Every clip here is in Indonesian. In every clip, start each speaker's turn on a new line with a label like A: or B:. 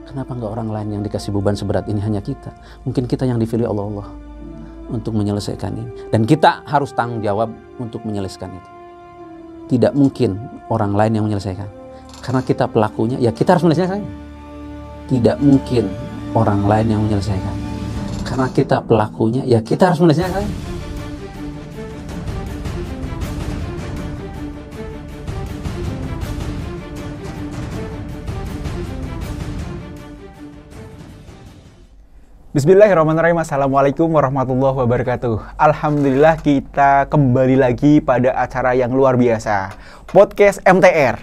A: Kenapa nggak orang lain yang dikasih beban seberat ini, hanya kita? Mungkin kita yang dipilih Allah untuk menyelesaikan ini. Dan kita harus tanggung jawab untuk menyelesaikan itu. Tidak mungkin orang lain yang menyelesaikan. Karena kita pelakunya, ya kita harus menyelesaikan. Tidak mungkin orang lain yang menyelesaikan. Karena kita pelakunya, ya kita harus menyelesaikan.
B: Bismillahirrahmanirrahim. Assalamualaikum warahmatullahi wabarakatuh. Alhamdulillah kita kembali lagi pada acara yang luar biasa, Podcast MTR,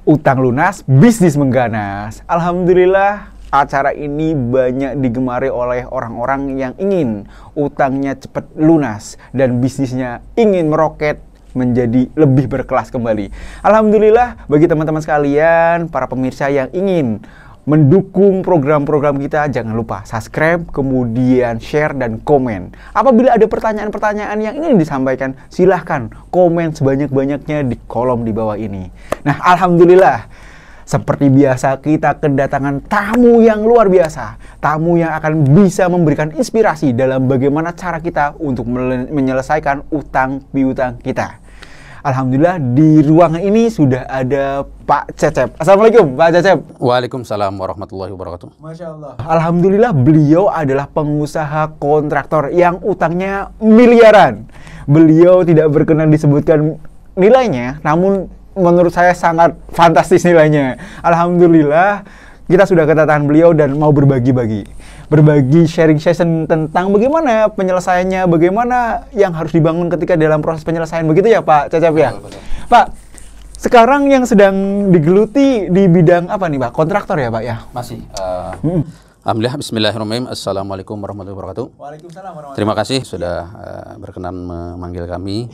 B: Utang Lunas, Bisnis Mengganas. Alhamdulillah acara ini banyak digemari oleh orang-orang yang ingin utangnya cepat lunas dan bisnisnya ingin meroket menjadi lebih berkelas kembali. Alhamdulillah bagi teman-teman sekalian, para pemirsa yang ingin mendukung program-program kita, jangan lupa subscribe, kemudian share dan komen. Apabila ada pertanyaan-pertanyaan yang ingin disampaikan, silahkan komen sebanyak-banyaknya di kolom di bawah ini. Nah, alhamdulillah, seperti biasa kita kedatangan tamu yang luar biasa, tamu yang akan bisa memberikan inspirasi dalam bagaimana cara kita untuk menyelesaikan utang piutang kita. Alhamdulillah di ruangan ini sudah ada Pak Cecep. Assalamualaikum Pak Cecep.
A: Waalaikumsalam warahmatullahi wabarakatuh.
B: Masya Allah. Alhamdulillah beliau adalah pengusaha kontraktor yang utangnya miliaran. Beliau tidak berkenan disebutkan nilainya, namun menurut saya sangat fantastis nilainya. Alhamdulillah kita sudah kedatangan beliau dan mau berbagi sharing session tentang bagaimana penyelesaiannya, bagaimana yang harus dibangun ketika dalam proses penyelesaian. Begitu ya Pak Cecep ya? Betul. Pak, sekarang yang sedang digeluti di bidang apa nih Pak? Kontraktor ya Pak ya?
A: Masih. Alhamdulillah, bismillahirrahmanirrahim. Assalamualaikum warahmatullahi wabarakatuh.
B: Waalaikumsalam warahmatullahi wabarakatuh.
A: Terima kasih sudah berkenan memanggil kami.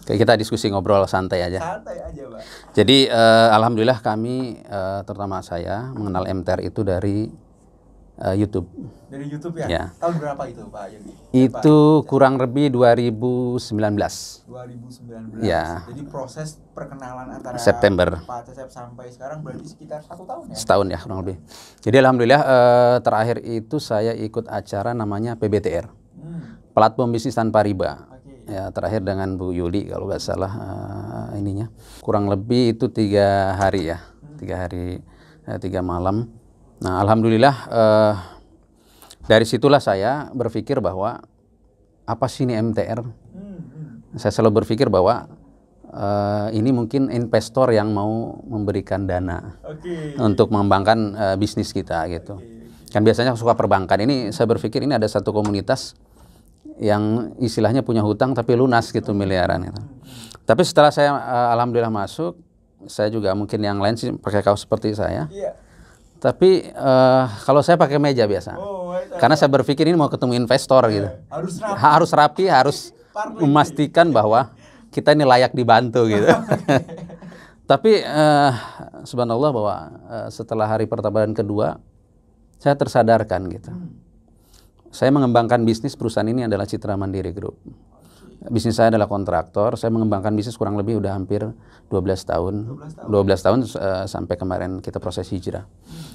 A: Kayak kita diskusi ngobrol santai aja.
B: Santai aja Pak.
A: Jadi alhamdulillah kami, terutama saya, mengenal MTR itu dari YouTube.
B: Dari YouTube ya?
A: Ya.
B: Tahun berapa itu Pak Yogi?
A: Itu kurang lebih 2019.
B: 2019.
A: Ya.
B: Jadi proses perkenalan antara
A: September.
B: Pak Cecep sampai sekarang berarti sekitar 1 tahun ya?
A: Setahun ya kurang lebih. Jadi alhamdulillah terakhir itu saya ikut acara namanya PBTR. Platform Bisnis Tanpa Riba. Ya, terakhir dengan Bu Yuli kalau nggak salah ininya. Kurang lebih itu 3 hari ya. 3 hari, 3 malam. Nah, alhamdulillah dari situlah saya berpikir bahwa apa sih ini MTR? Saya selalu berpikir bahwa ini mungkin investor yang mau memberikan dana untuk mengembangkan bisnis kita gitu. Kan biasanya suka perbankan. Ini saya berpikir ini ada satu komunitas yang istilahnya punya hutang tapi lunas gitu, miliaran gitu. Tapi setelah saya alhamdulillah masuk, saya juga mungkin yang lain sih pakai kaos seperti saya. Tapi kalau saya pakai meja biasa, karena saya berpikir ini mau ketemu investor gitu, harus rapi, harus memastikan bahwa kita ini layak dibantu gitu. Tapi subhanallah bahwa setelah hari pertama dan kedua, saya tersadarkan gitu. Saya mengembangkan bisnis perusahaan ini adalah Citra Mandiri Group. Bisnis saya adalah kontraktor. Saya mengembangkan bisnis kurang lebih udah hampir 12 tahun. 12 tahun sampai kemarin kita proses hijrah.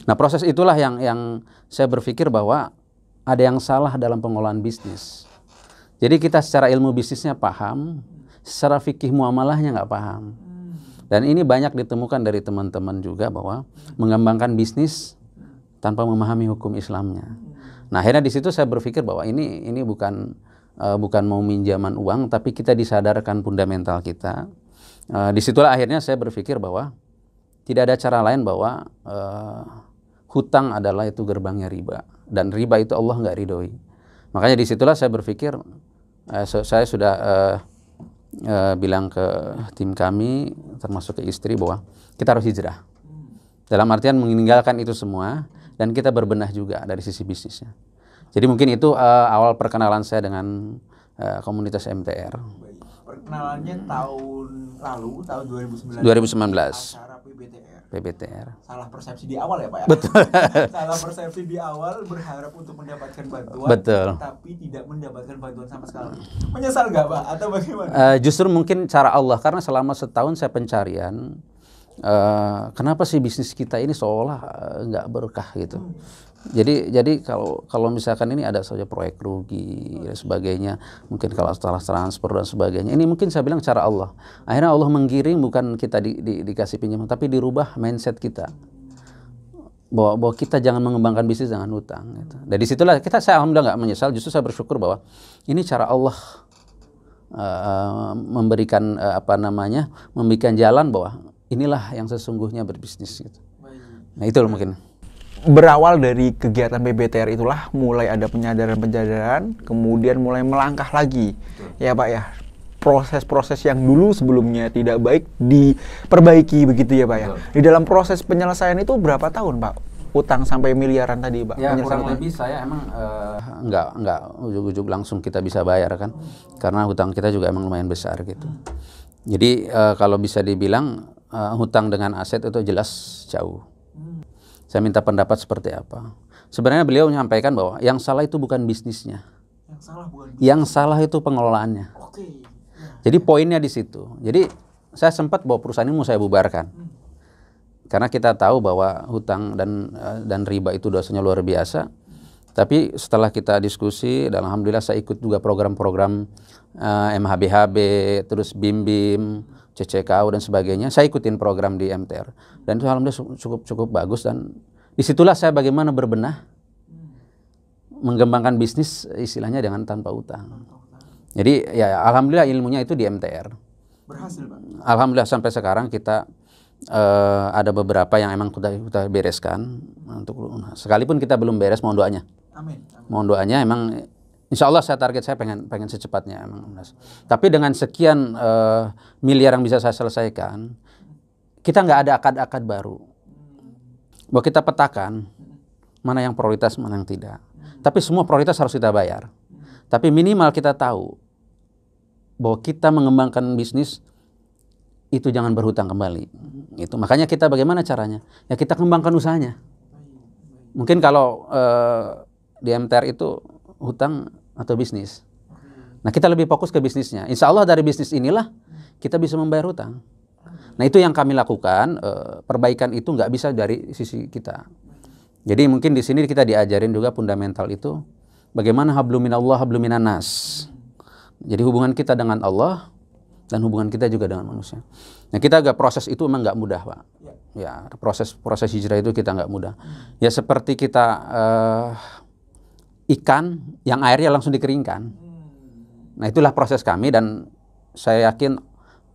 A: Nah, proses itulah yang saya berpikir bahwa ada yang salah dalam pengelolaan bisnis. Jadi kita secara ilmu bisnisnya paham, secara fikih muamalahnya nggak paham. Dan ini banyak ditemukan dari teman-teman juga bahwa mengembangkan bisnis tanpa memahami hukum Islamnya. Nah, akhirnya di situ saya berpikir bahwa ini bukan mau minjaman uang, tapi kita disadarkan fundamental kita. Disitulah akhirnya saya berpikir bahwa tidak ada cara lain bahwa hutang adalah itu gerbangnya riba, dan riba itu Allah nggak ridhoi. Makanya disitulah saya berpikir, saya sudah bilang ke tim kami, termasuk ke istri, bahwa kita harus hijrah. Dalam artian meninggalkan itu semua, dan kita berbenah juga dari sisi bisnisnya. Jadi mungkin itu awal perkenalan saya dengan komunitas MTR.
B: Perkenalannya tahun lalu, tahun 2019. Acara PBTR. Salah persepsi di awal ya Pak ya?
A: Betul.
B: Salah persepsi di awal, berharap untuk mendapatkan bantuan.
A: Betul.
B: Tapi tidak mendapatkan bantuan sama sekali. Menyesal nggak Pak? Atau bagaimana?
A: Justru mungkin cara Allah, karena selama setahun saya pencarian, kenapa sih bisnis kita ini seolah nggak berkah gitu. Jadi kalau misalkan ini ada saja proyek rugi dan sebagainya, mungkin kalau setelah transfer dan sebagainya, ini mungkin saya bilang cara Allah. Akhirnya Allah menggiring, bukan kita dikasih pinjaman, tapi dirubah mindset kita. Bahwa kita jangan mengembangkan bisnis dengan hutang. Gitu. Dari situlah saya alhamdulillah nggak menyesal, justru saya bersyukur bahwa ini cara Allah memberikan memberikan jalan bahwa inilah yang sesungguhnya berbisnis. Gitu. Nah itu loh mungkin.
B: Berawal dari kegiatan PBTR itulah mulai ada penyadaran, kemudian mulai melangkah lagi. Betul. Ya Pak ya, proses-proses yang dulu sebelumnya tidak baik diperbaiki begitu ya Pak ya. Betul. Di dalam proses penyelesaian itu berapa tahun Pak? Utang sampai miliaran tadi Pak?
A: Ya kurang lebih saya emang nggak ujug-ujug langsung kita bisa bayar kan. Karena hutang kita juga emang lumayan besar gitu. Jadi kalau bisa dibilang hutang dengan aset itu jelas jauh. Saya minta pendapat seperti apa. Sebenarnya beliau menyampaikan bahwa yang salah itu bukan bisnisnya. Yang salah itu pengelolaannya. Oke. Jadi poinnya di situ. Jadi saya sempat bahwa perusahaan ini mau saya bubarkan. Karena kita tahu bahwa hutang dan riba itu dosanya luar biasa. Tapi setelah kita diskusi, dan alhamdulillah saya ikut juga program-program MHBHB, terus BIM, CCKU dan sebagainya. Saya ikutin program di MTR dan itu alhamdulillah cukup bagus, dan disitulah saya bagaimana berbenah mengembangkan bisnis istilahnya dengan tanpa utang. Jadi ya alhamdulillah ilmunya itu di MTR. Berhasil Pak. Alhamdulillah sampai sekarang kita ada beberapa yang emang kita bereskan untuk sekalipun kita belum beres, mohon doanya. Amin. Mohon doanya, emang insya Allah saya target saya pengen secepatnya emang. Tapi dengan sekian miliar yang bisa saya selesaikan, kita nggak ada akad-akad baru. Bahwa kita petakan mana yang prioritas, mana yang tidak. Tapi semua prioritas harus kita bayar. Tapi minimal kita tahu bahwa kita mengembangkan bisnis itu jangan berhutang kembali. Itu makanya kita bagaimana caranya? Ya kita kembangkan usahanya. Mungkin kalau di MTR itu hutang atau bisnis. Nah kita lebih fokus ke bisnisnya. Insya Allah dari bisnis inilah kita bisa membayar hutang. Nah itu yang kami lakukan. Perbaikan itu nggak bisa dari sisi kita. Jadi mungkin di sini kita diajarin juga fundamental itu. Bagaimana hablum minallah hablum minan nas. Jadi hubungan kita dengan Allah dan hubungan kita juga dengan manusia. Nah kita agak proses itu memang nggak mudah Pak. Ya proses hijrah itu kita nggak mudah. Ya seperti kita ikan yang airnya langsung dikeringkan. Nah itulah proses kami dan saya yakin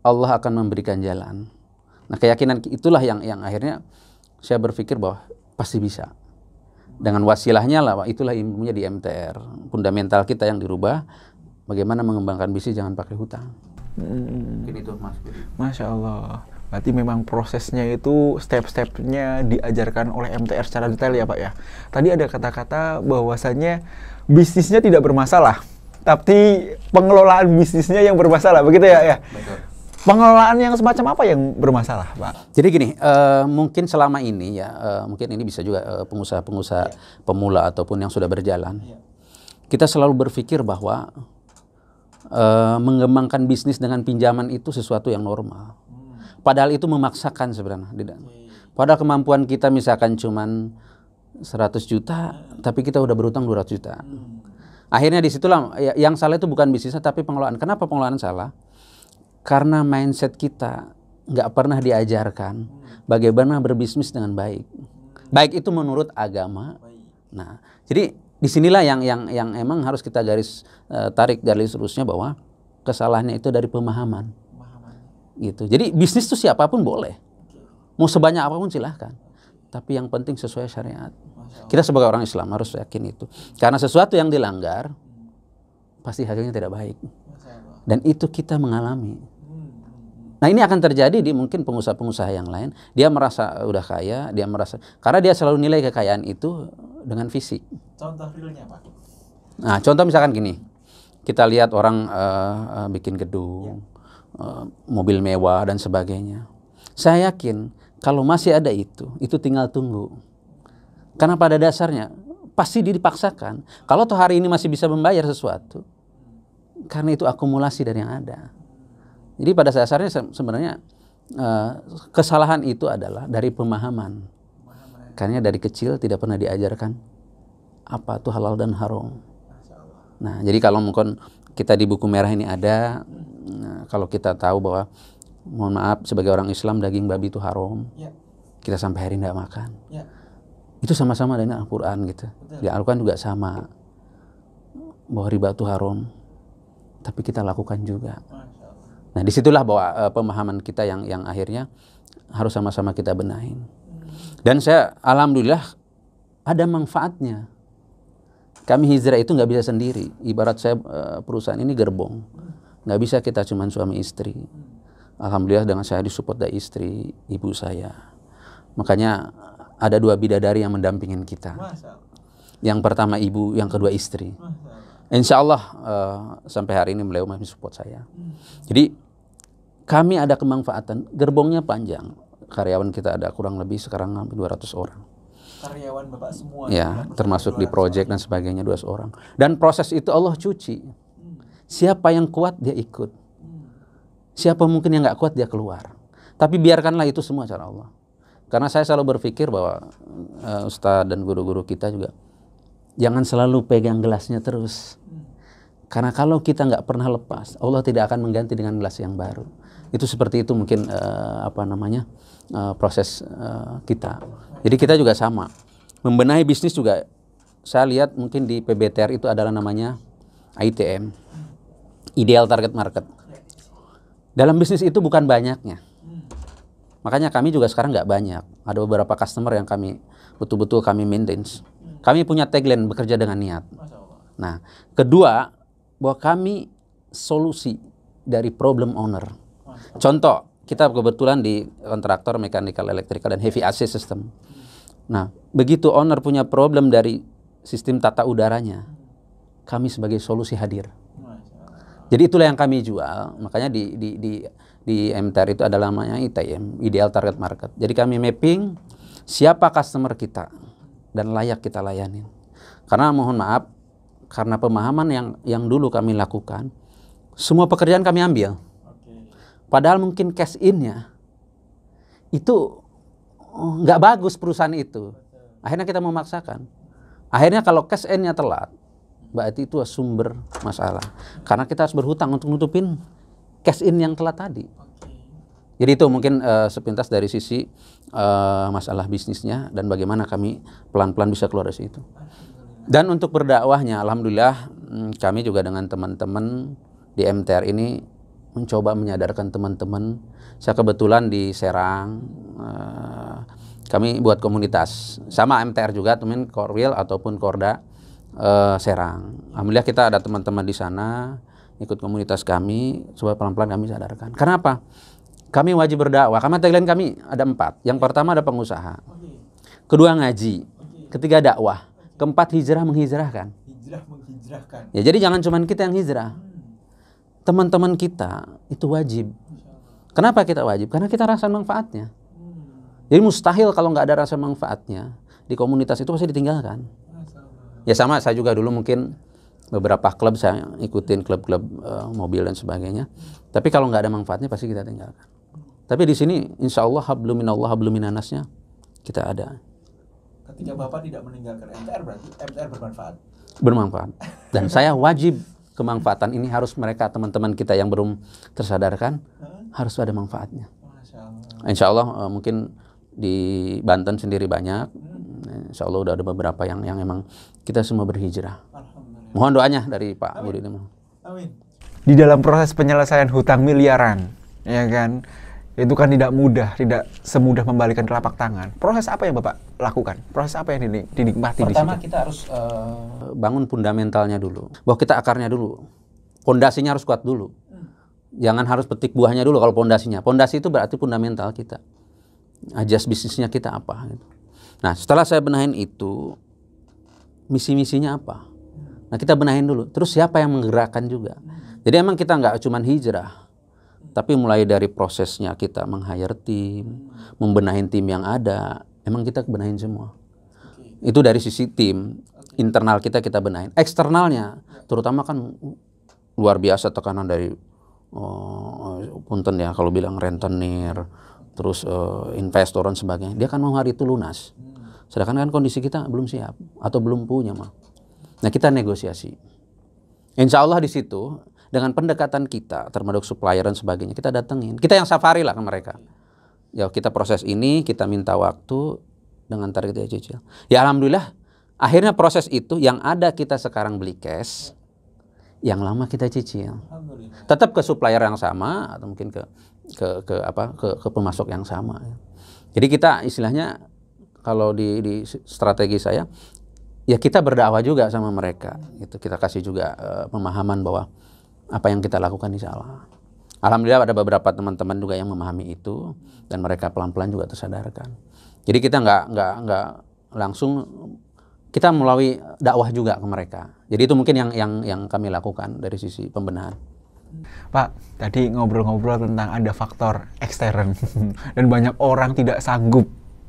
A: Allah akan memberikan jalan. Nah keyakinan itulah yang akhirnya saya berpikir bahwa pasti bisa. Dengan wasilahnya lah, itulah ilmunya di MTR. Fundamental kita yang dirubah, bagaimana mengembangkan bisnis jangan pakai hutang. Mungkin itu Mas.
B: Masya Allah. Berarti memang prosesnya itu step-stepnya diajarkan oleh MTR secara detail ya Pak ya. Tadi ada kata-kata bahwasannya bisnisnya tidak bermasalah, tapi pengelolaan bisnisnya yang bermasalah, begitu ya? Ya.
A: Betul.
B: Pengelolaan yang semacam apa yang bermasalah Pak?
A: Jadi gini, mungkin selama ini ya, mungkin ini bisa juga pengusaha-pengusaha pemula ataupun yang sudah berjalan. Kita selalu berpikir bahwa mengembangkan bisnis dengan pinjaman itu sesuatu yang normal. Padahal itu memaksakan sebenarnya. Padahal kemampuan kita misalkan cuman 100 juta, tapi kita udah berutang 200 juta. Akhirnya disitulah yang salah itu bukan bisnisnya, tapi pengelolaan. Kenapa pengelolaan salah? Karena mindset kita nggak pernah diajarkan bagaimana berbisnis dengan baik. Baik itu menurut agama. Nah, jadi disinilah yang emang harus kita tarik garis lurusnya bahwa kesalahannya itu dari pemahaman. Gitu. Jadi bisnis itu siapapun boleh. Mau sebanyak apapun silahkan. Tapi yang penting sesuai syariat. Kita sebagai orang Islam harus yakin itu. Karena sesuatu yang dilanggar pasti hasilnya tidak baik. Dan itu kita mengalami. Nah ini akan terjadi di mungkin pengusaha-pengusaha yang lain. Dia merasa udah kaya, karena dia selalu nilai kekayaan itu dengan fisik.
B: Contoh realnya Pak?
A: Nah contoh misalkan gini. Kita lihat orang bikin gedung, mobil mewah dan sebagainya. Saya yakin kalau masih ada itu tinggal tunggu. Karena pada dasarnya pasti dipaksakan. Kalau toh hari ini masih bisa membayar sesuatu, karena itu akumulasi dari yang ada. Jadi pada dasarnya sebenarnya kesalahan itu adalah dari pemahaman. Karena dari kecil tidak pernah diajarkan apa itu halal dan haram. Nah, jadi kalau mungkin kita di buku merah ini ada, kalau kita tahu bahwa, mohon maaf, sebagai orang Islam daging babi itu haram, kita sampai hari ini tidak makan. Itu sama-sama dengan Al-Quran gitu. Di Al-Quran juga sama, bahwa riba itu haram, tapi kita lakukan juga. Nah, disitulah bahwa pemahaman kita yang akhirnya harus sama-sama kita benahin. Dan saya alhamdulillah ada manfaatnya. Kami hijrah itu nggak bisa sendiri. Ibarat saya perusahaan ini gerbong, nggak bisa kita cuma suami istri. Alhamdulillah dengan saya disupport dari istri, ibu saya. Makanya ada 2 bidadari yang mendampingin kita. Yang pertama ibu, yang kedua istri. Insya Allah sampai hari ini beliau masih support saya. Jadi kami ada kemanfaatan, gerbongnya panjang. Karyawan kita ada kurang lebih sekarang hampir 200 orang.
B: Karyawan Bapak semua?
A: Ya, termasuk di proyek dan sebagainya 200 orang. Dan proses itu Allah cuci. Siapa yang kuat dia ikut. Siapa mungkin yang nggak kuat dia keluar. Tapi biarkanlah itu semua cara Allah. Karena saya selalu berpikir bahwa Ustadz dan guru-guru kita juga jangan selalu pegang gelasnya terus. Karena kalau kita nggak pernah lepas, Allah tidak akan mengganti dengan gelas yang baru. Itu seperti itu mungkin proses kita. Jadi kita juga sama. Membenahi bisnis juga, saya lihat mungkin di PBTR itu adalah namanya ITM, Ideal Target Market. Dalam bisnis itu bukan banyaknya. Makanya kami juga sekarang nggak banyak. Ada beberapa customer yang kami betul-betul kami maintain. Kami punya tagline bekerja dengan niat. Nah, kedua, bahwa kami solusi dari problem owner. Contoh, kita kebetulan di kontraktor mechanical, electrical, dan heavy AC system. Nah, begitu owner punya problem dari sistem tata udaranya, kami sebagai solusi hadir. Jadi itulah yang kami jual. Makanya di MTR itu adalah namanya ITM, Ideal Target Market. Jadi kami mapping siapa customer kita dan layak kita layanin. Karena mohon maaf, karena pemahaman yang dulu kami lakukan, semua pekerjaan kami ambil. Padahal mungkin cash in-nya itu nggak bagus perusahaan itu. Akhirnya kita memaksakan. Akhirnya kalau cash in-nya telat, berarti itu sumber masalah. Karena kita harus berhutang untuk nutupin cash in yang telat tadi. Jadi itu mungkin sepintas dari sisi masalah bisnisnya dan bagaimana kami pelan-pelan bisa keluar dari situ. Dan untuk berdakwahnya, alhamdulillah kami juga dengan teman-teman di MTR ini mencoba menyadarkan teman-teman. Saya kebetulan di Serang, kami buat komunitas. Sama MTR juga, teman Korwil ataupun Korda Serang. Alhamdulillah kita ada teman-teman di sana, ikut komunitas kami, coba pelan-pelan kami sadarkan. Kenapa? Kami wajib berdakwah. Karena tagline kami ada 4. Yang pertama ada pengusaha. Kedua ngaji. Ketiga dakwah. Keempat hijrah menghijrahkan.
B: Hijrah menghijrahkan.
A: Ya, jadi jangan cuma kita yang hijrah. Teman-teman kita itu wajib. Kenapa kita wajib? Karena kita rasa manfaatnya. Jadi mustahil kalau nggak ada rasa manfaatnya di komunitas itu pasti ditinggalkan. Ya sama, saya juga dulu mungkin beberapa klub saya ikutin, klub-klub mobil dan sebagainya. Tapi kalau nggak ada manfaatnya pasti kita tinggalkan. Tapi di sini insya Allah hablum minallah hablum minannasnya kita ada.
B: Ketika Bapak tidak meninggalkan MTR, berarti MTR bermanfaat.
A: Bermanfaat. Dan saya wajib kemanfaatan ini harus mereka, teman-teman kita yang belum tersadarkan, harus ada manfaatnya. Insya Allah mungkin di Banten sendiri banyak. Insya Allah udah ada beberapa yang memang kita semua berhijrah. Mohon doanya dari Pak Budi.
B: Amin. Di dalam proses penyelesaian hutang miliaran, ya kan, itu kan tidak mudah, tidak semudah membalikan telapak tangan. Proses apa yang Bapak lakukan? Proses apa yang dinikmati di situ?
A: Pertama kita harus bangun fundamentalnya dulu. Bahwa kita akarnya dulu. Pondasinya harus kuat dulu. Jangan harus petik buahnya dulu kalau pondasinya. Pondasi itu berarti fundamental kita. Ajas bisnisnya kita apa gitu. Nah, setelah saya benahin itu, misi-misinya apa? Nah, kita benahin dulu. Terus siapa yang menggerakkan juga? Jadi emang kita nggak cuma hijrah. Tapi mulai dari prosesnya kita meng-hire tim, membenahin tim yang ada, emang kita benahin semua. Itu dari sisi tim, internal kita benahin. Eksternalnya, terutama kan luar biasa tekanan dari punten ya kalau bilang rentenir, terus investor dan sebagainya, dia kan mau hari itu lunas. Sedangkan kan kondisi kita belum siap atau belum punya mah. Nah kita negosiasi. Insya Allah di situ dengan pendekatan kita termasuk supplier dan sebagainya kita datengin. Kita yang safari lah ke mereka. Ya kita proses ini, kita minta waktu dengan target dia cicil. Ya alhamdulillah akhirnya proses itu yang ada kita sekarang beli cash, yang lama kita cicil. Tetap ke supplier yang sama atau mungkin ke pemasok yang sama. Jadi kita istilahnya kalau di strategi saya ya kita berdakwah juga sama mereka. Itu kita kasih juga pemahaman bahwa apa yang kita lakukan ini salah. Alhamdulillah ada beberapa teman-teman juga yang memahami itu dan mereka pelan-pelan juga tersadarkan. Jadi kita nggak langsung, kita melalui dakwah juga ke mereka. Jadi itu mungkin yang kami lakukan dari sisi pembenahan.
B: Pak, tadi ngobrol-ngobrol tentang ada faktor ekstern dan banyak orang tidak sanggup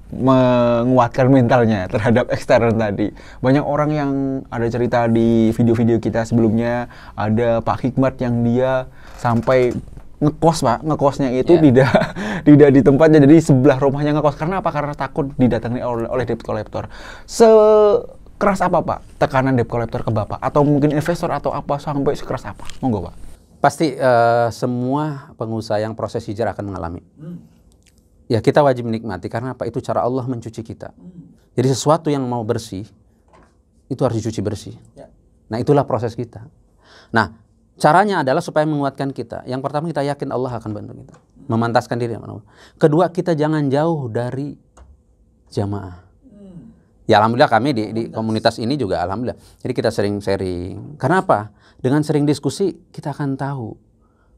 B: menguatkan mentalnya terhadap ekstern tadi. Banyak orang yang ada cerita di video-video kita sebelumnya, ada Pak Hikmat yang dia sampai ngekos Pak, ngekosnya itu tidak di tempatnya, jadi sebelah rumahnya ngekos. Karena apa? Karena takut didatangi oleh debt collector. Sekeras apa Pak tekanan debt collector ke Bapak? Atau mungkin investor atau apa, sampai sekeras apa? Monggo Pak.
A: Pasti semua pengusaha yang proses hijrah akan mengalami. Ya kita wajib menikmati karena apa? Itu cara Allah mencuci kita. Jadi sesuatu yang mau bersih itu harus dicuci bersih. Nah itulah proses kita. Nah caranya adalah supaya menguatkan kita. Yang pertama kita yakin Allah akan bantu kita, memantaskan diri. Kedua kita jangan jauh dari jamaah. Ya alhamdulillah kami di komunitas ini juga alhamdulillah. Jadi kita sering sharing. Karena apa? Dengan sering diskusi kita akan tahu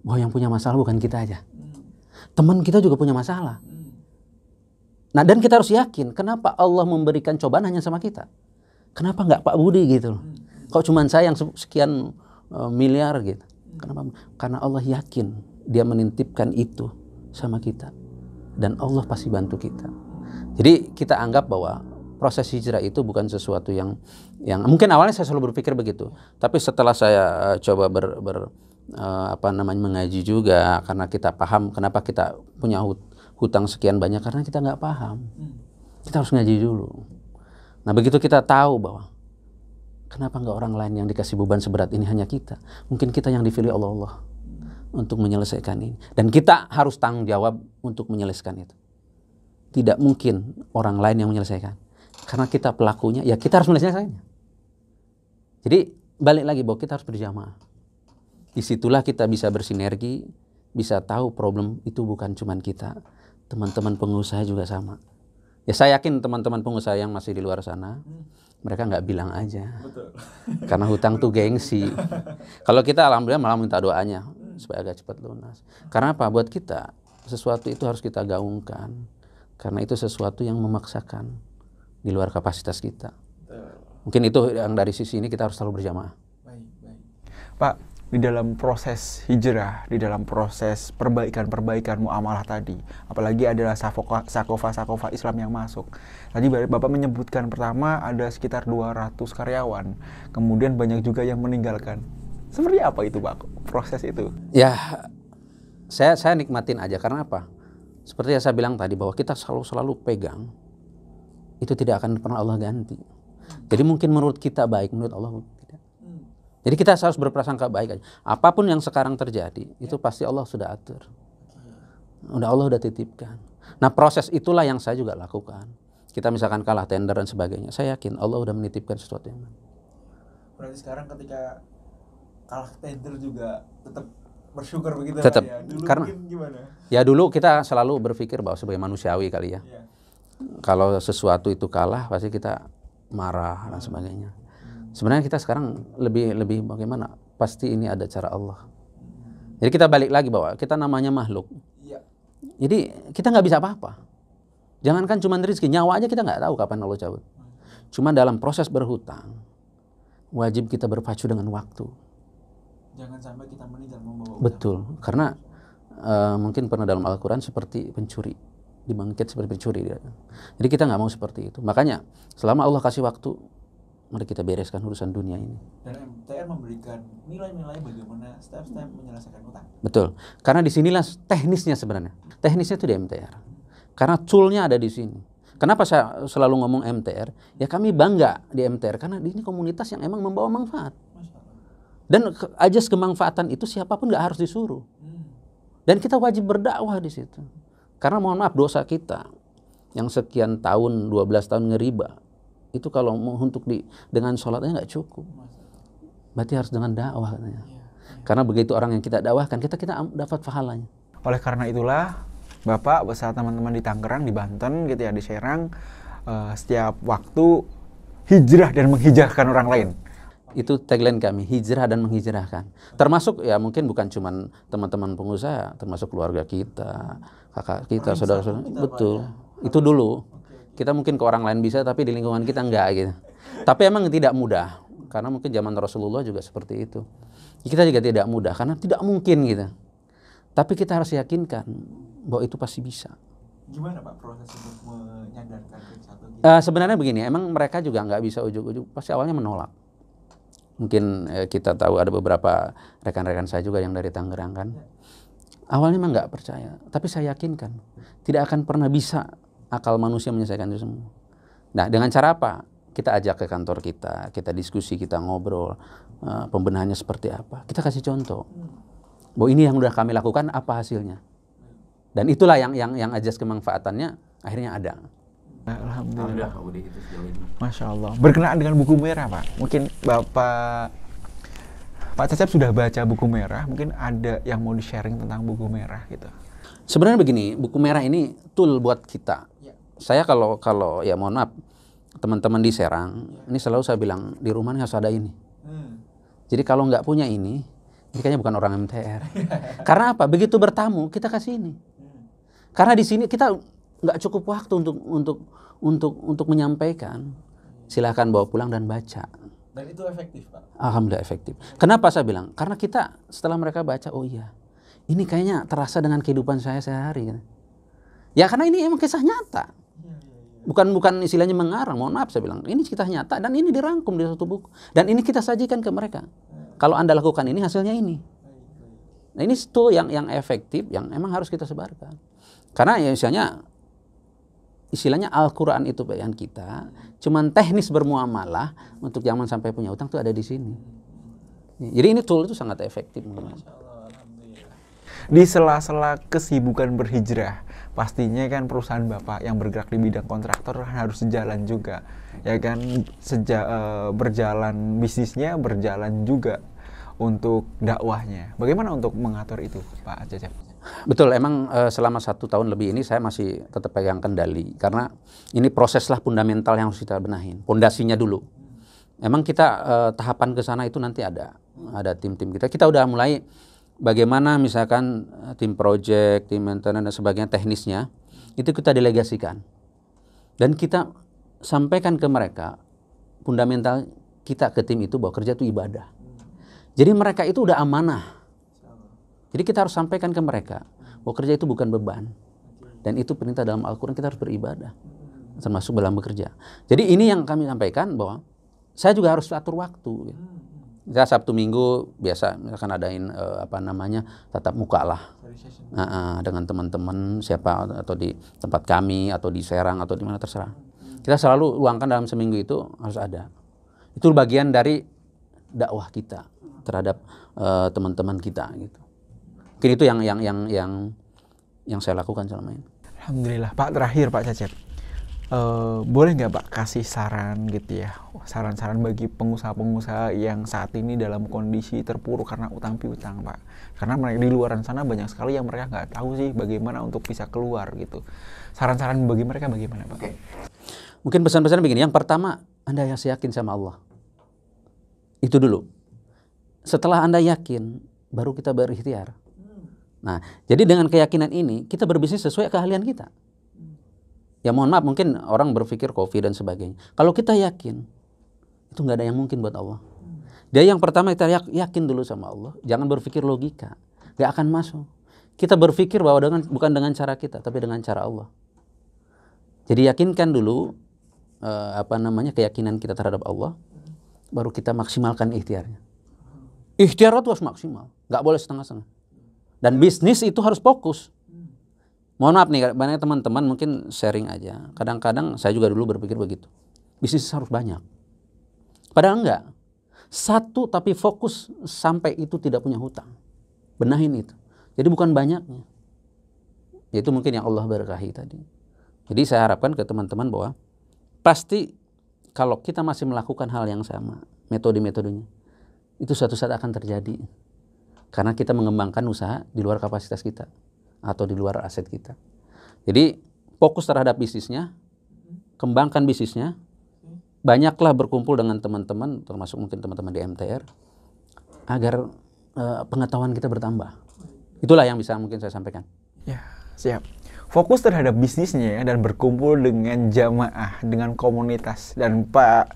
A: bahwa yang punya masalah bukan kita aja. Teman kita juga punya masalah. Nah dan kita harus yakin kenapa Allah memberikan cobaan hanya sama kita. Kenapa nggak Pak Budi gitu? Kok cuman saya yang sekian miliar gitu? Kenapa? Karena Allah yakin dia menitipkan itu sama kita. Dan Allah pasti bantu kita. Jadi kita anggap bahwa proses hijrah itu bukan sesuatu yang mungkin awalnya saya selalu berpikir begitu, tapi setelah saya coba mengaji juga, karena kita paham kenapa kita punya hutang sekian banyak, karena kita nggak paham. Kita harus ngaji dulu. Nah begitu kita tahu bahwa kenapa nggak orang lain yang dikasih beban seberat ini, hanya kita. Mungkin kita yang dipilih Allah untuk menyelesaikan ini, dan kita harus tanggung jawab untuk menyelesaikan itu. Tidak mungkin orang lain yang menyelesaikan. Karena kita pelakunya, ya kita harus menyelesaikannya. Jadi balik lagi bahwa kita harus berjamaah. Disitulah kita bisa bersinergi, bisa tahu problem itu bukan cuma kita, teman-teman pengusaha juga sama. Ya saya yakin teman-teman pengusaha yang masih di luar sana, mereka nggak bilang aja. Betul. Karena hutang tuh gengsi. Kalau kita alhamdulillah malah minta doanya supaya agak cepat lunas. Karena apa? Buat kita sesuatu itu harus kita gaungkan. Karena itu sesuatu yang memaksakan di luar kapasitas kita. Mungkin itu yang dari sisi ini kita harus selalu berjamaah.
B: Pak, di dalam proses hijrah, di dalam proses perbaikan muamalah tadi, apalagi adalah sakofa Islam yang masuk. Tadi Bapak menyebutkan pertama ada sekitar 200 karyawan, kemudian banyak juga yang meninggalkan. Seperti apa itu Pak, proses itu?
A: Ya, saya nikmatin aja. Karena apa? Seperti yang saya bilang tadi, bahwa kita selalu pegang, itu tidak akan pernah Allah ganti. Jadi mungkin menurut kita baik, menurut Allah tidak. Jadi kita harus berprasangka baik aja. Apapun yang sekarang terjadi, itu pasti Allah sudah atur. Allah udah titipkan. Nah proses itulah yang saya juga lakukan. Kita misalkan kalah tender dan sebagainya, saya yakin Allah udah menitipkan sesuatu yang baik.
C: Berarti sekarang ketika kalah tender juga tetap bersyukur begitu
A: tetap,
C: ya? Dulu
A: karena
C: gimana?
A: Ya dulu kita selalu berpikir bahwa sebagai manusiawi kali ya. Kalau sesuatu itu kalah pasti kita marah dan sebagainya. Sebenarnya kita sekarang lebih bagaimana? Pasti ini ada cara Allah. Jadi kita balik lagi bahwa kita namanya makhluk. Jadi kita nggak bisa apa-apa. Jangankan cuma rezeki, nyawa aja kita nggak tahu kapan Allah cabut. Cuma dalam proses berhutang wajib kita berpacu dengan waktu.
C: Jangan sampai kita meninggal membawa utang.
A: Betul, karena mungkin pernah dalam Al-Quran seperti pencuri, dibangkit seperti pencuri. Jadi kita nggak mau seperti itu. Makanya selama Allah kasih waktu, mari kita bereskan urusan dunia ini.
C: Dan MTR memberikan nilai-nilai bagaimana step-step menyelesaikan utang.
A: Betul. Karena disinilah teknisnya sebenarnya. Teknisnya itu di MTR. Karena toolnya ada di sini. Kenapa saya selalu ngomong MTR? Ya kami bangga di MTR karena ini komunitas yang emang membawa manfaat. Dan ajas kemanfaatan itu siapapun nggak harus disuruh. Dan kita wajib berdakwah di situ. Karena mohon maaf dosa kita yang sekian tahun, 12 tahun ngeriba. Itu kalau mau untuk dengan sholatnya nggak cukup. Berarti harus dengan dakwah katanya. Karena begitu orang yang kita dakwahkan, kita dapat pahalanya.
B: Oleh karena itulah, Bapak beserta teman-teman di Tangerang, di Banten gitu ya, di Serang, setiap waktu hijrah dan menghijrahkan orang lain.
A: Itu tagline kami, hijrah dan menghijrahkan. Termasuk ya mungkin bukan cuma teman-teman pengusaha, termasuk keluarga kita, kakak kita, saudara-saudara. Betul. Itu dulu. Kita mungkin ke orang lain bisa, tapi di lingkungan kita enggak gitu. Tapi emang tidak mudah. Karena mungkin zaman Rasulullah juga seperti itu. Kita juga tidak mudah, karena tidak mungkin gitu. Tapi kita harus yakinkan bahwa itu pasti bisa.
C: Gimana Pak proses untuk menyadarkan satu gitu?
A: Sebenarnya begini, emang mereka juga nggak bisa ujuk-ujuk. Pasti awalnya menolak. Mungkin kita tahu ada beberapa rekan-rekan saya juga yang dari Tangerang kan. Awalnya memang nggak percaya, tapi saya yakinkan tidak akan pernah bisa akal manusia menyelesaikan itu semua. Nah, dengan cara apa? Kita ajak ke kantor kita diskusi, kita ngobrol, pembenahannya seperti apa. Kita kasih contoh. Bahwa ini yang udah kami lakukan, apa hasilnya. Dan itulah yang ajas kemanfaatannya akhirnya ada.
B: Alhamdulillah. Masya Allah. Berkenaan dengan buku merah Pak, mungkin Pak Cecep sudah baca buku merah, mungkin ada yang mau di-sharing tentang buku merah gitu.
A: Sebenarnya begini, buku merah ini tool buat kita. Saya kalau ya mohon maaf, teman-teman di Serang, ini selalu saya bilang di rumah harus ada ini. Jadi kalau nggak punya ini kayaknya bukan orang MTR. Karena apa? Begitu bertamu kita kasih ini. Karena di sini kita nggak cukup waktu untuk menyampaikan. Silahkan bawa pulang dan baca.
C: Dan itu efektif Pak?
A: Alhamdulillah efektif. Kenapa saya bilang? Karena kita setelah mereka baca, oh iya, ini kayaknya terasa dengan kehidupan saya sehari. Ya karena ini emang kisah nyata. Bukan istilahnya mengarang, mohon maaf saya bilang. Ini kisah nyata dan ini dirangkum di satu buku. Dan ini kita sajikan ke mereka. Kalau Anda lakukan ini, hasilnya ini. Nah ini itu yang efektif, yang emang harus kita sebarkan. Karena ya istilahnya Al-Quran itu bayan kita, cuman teknis bermuamalah untuk jangan sampai punya utang itu ada di sini. Jadi ini tool itu sangat efektif.
B: Di sela-sela kesibukan berhijrah, pastinya kan perusahaan Bapak yang bergerak di bidang kontraktor harus sejalan juga, ya kan? Berjalan bisnisnya, berjalan juga untuk dakwahnya. Bagaimana untuk mengatur itu, Pak Cecep?
A: Betul, emang selama 1 tahun lebih ini saya masih tetap pegang kendali karena ini proseslah fundamental yang harus kita benahin, pondasinya dulu. Emang kita tahapan ke sana itu nanti ada tim-tim kita. Kita udah mulai bagaimana misalkan tim project, tim maintenance dan sebagainya teknisnya itu kita delegasikan dan kita sampaikan ke mereka fundamental kita ke tim itu bahwa kerja itu ibadah. Jadi mereka itu udah amanah. Jadi kita harus sampaikan ke mereka bahwa kerja itu bukan beban. Dan itu perintah dalam Al-Quran, kita harus beribadah. Termasuk dalam bekerja. Jadi ini yang kami sampaikan bahwa saya juga harus atur waktu. Ya, Sabtu Minggu biasa misalkan adain tatap muka lah. Dengan teman-teman siapa atau di tempat kami atau di Serang atau di mana terserah. Kita selalu luangkan dalam seminggu itu harus ada. Itu bagian dari dakwah kita terhadap teman-teman kita gitu. Mungkin itu yang saya lakukan selama ini.
B: Alhamdulillah. Pak, terakhir Pak Cecep, boleh nggak Pak kasih saran gitu ya, saran-saran bagi pengusaha-pengusaha yang saat ini dalam kondisi terpuruk karena utang piutang Pak? Karena mereka di luar sana banyak sekali yang mereka nggak tahu sih bagaimana untuk bisa keluar gitu. Saran-saran bagi mereka bagaimana Pak?
A: Okay. Mungkin pesan-pesan begini. Yang pertama, Anda harus yakin sama Allah. Itu dulu. Setelah Anda yakin, baru kita berikhtiar. Nah, jadi dengan keyakinan ini, kita berbisnis sesuai keahlian kita. Ya mohon maaf, mungkin orang berpikir COVID dan sebagainya. Kalau kita yakin, itu nggak ada yang mungkin buat Allah. Dia yang pertama kita yakin dulu sama Allah. Jangan berpikir logika. Nggak akan masuk. Kita berpikir bahwa bukan dengan cara kita, tapi dengan cara Allah. Jadi yakinkan dulu keyakinan kita terhadap Allah. baru kita maksimalkan ikhtiarnya. Ikhtiar itu harus maksimal, nggak boleh setengah-setengah. Dan bisnis itu harus fokus. Mohon maaf nih, banyak teman-teman mungkin sharing aja. Kadang-kadang saya juga dulu berpikir begitu. Bisnis harus banyak. Padahal enggak. Satu tapi fokus sampai itu tidak punya hutang. Benahin itu. Jadi bukan banyaknya. Itu mungkin yang Allah berkahi tadi. Jadi saya harapkan ke teman-teman bahwa pasti kalau kita masih melakukan hal yang sama, metode-metodenya, itu suatu saat akan terjadi. Karena kita mengembangkan usaha di luar kapasitas kita atau di luar aset kita. Jadi fokus terhadap bisnisnya, kembangkan bisnisnya, banyaklah berkumpul dengan teman-teman, termasuk mungkin teman-teman di MTR, agar pengetahuan kita bertambah. Itulah yang bisa mungkin saya sampaikan.
B: Ya, siap. Fokus terhadap bisnisnya ya, dan berkumpul dengan jamaah, dengan komunitas. Dan Pak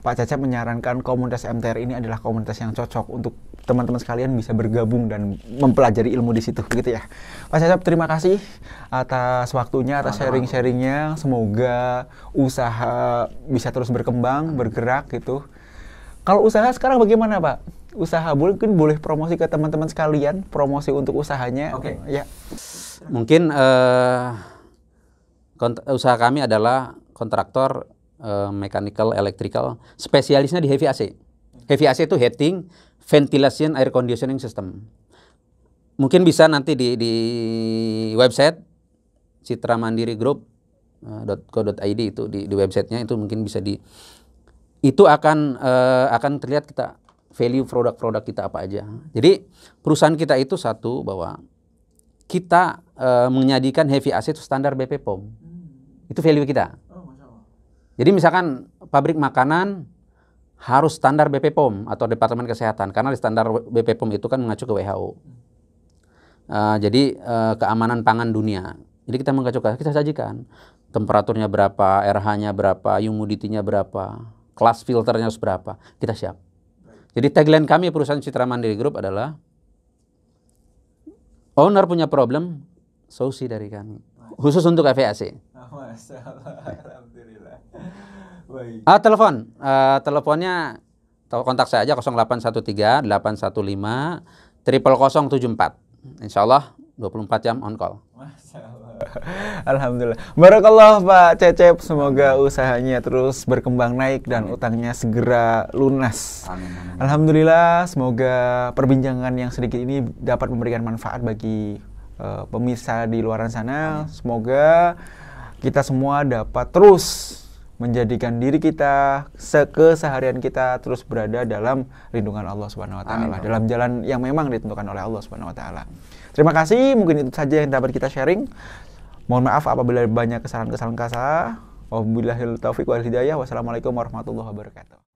B: Cecep menyarankan komunitas MTR ini adalah komunitas yang cocok untuk teman-teman sekalian bisa bergabung dan mempelajari ilmu di situ, gitu ya. Pak Cecep, terima kasih atas waktunya, atas sharing-sharingnya. Semoga usaha bisa terus berkembang, bergerak gitu. Kalau usaha sekarang bagaimana, Pak? Usaha mungkin boleh promosi ke teman-teman sekalian, promosi untuk usahanya.
C: Oke.
B: Ya.
A: Mungkin usaha kami adalah kontraktor mechanical, electrical, spesialisnya di heavy AC. Heavy AC itu heating, ventilation, air conditioning system. Mungkin bisa nanti di website citramandiri.group.co.id itu di websitenya itu mungkin bisa itu akan terlihat kita value produk-produk kita apa aja. Jadi perusahaan kita itu satu bahwa kita menyajikan heavy AC itu standar BP POM. Itu value kita. Jadi misalkan pabrik makanan harus standar BP POM atau Departemen Kesehatan, karena di standar BP POM itu kan mengacu ke WHO. Jadi keamanan pangan dunia. Jadi kita mengacu, kita sajikan temperaturnya berapa, RH-nya berapa, humidity-nya berapa, kelas filternya harus berapa, kita siap. Jadi tagline kami perusahaan Citra Mandiri Group adalah owner punya problem, solusi dari kami. Khusus untuk AVAC.
C: Alhamdulillah. Baik.
A: Teleponnya kontak saya aja 0813 815 0074. Insya Allah 24 jam on call.
B: Alhamdulillah. Barakallah Pak Cecep, semoga usahanya terus berkembang naik dan utangnya segera lunas.
C: Amin.
B: Alhamdulillah, semoga perbincangan yang sedikit ini dapat memberikan manfaat bagi pemirsa di luar sana. Semoga kita semua dapat terus menjadikan diri kita, keseharian kita terus berada dalam lindungan Allah Subhanahu wa taala, dalam jalan yang memang ditentukan oleh Allah Subhanahu wa taala. Terima kasih, mungkin itu saja yang dapat kita sharing. Mohon maaf apabila banyak kesalahan-kesalahan kata. Wabillahil taufiq wal hidayah. Wassalamualaikum warahmatullahi wabarakatuh.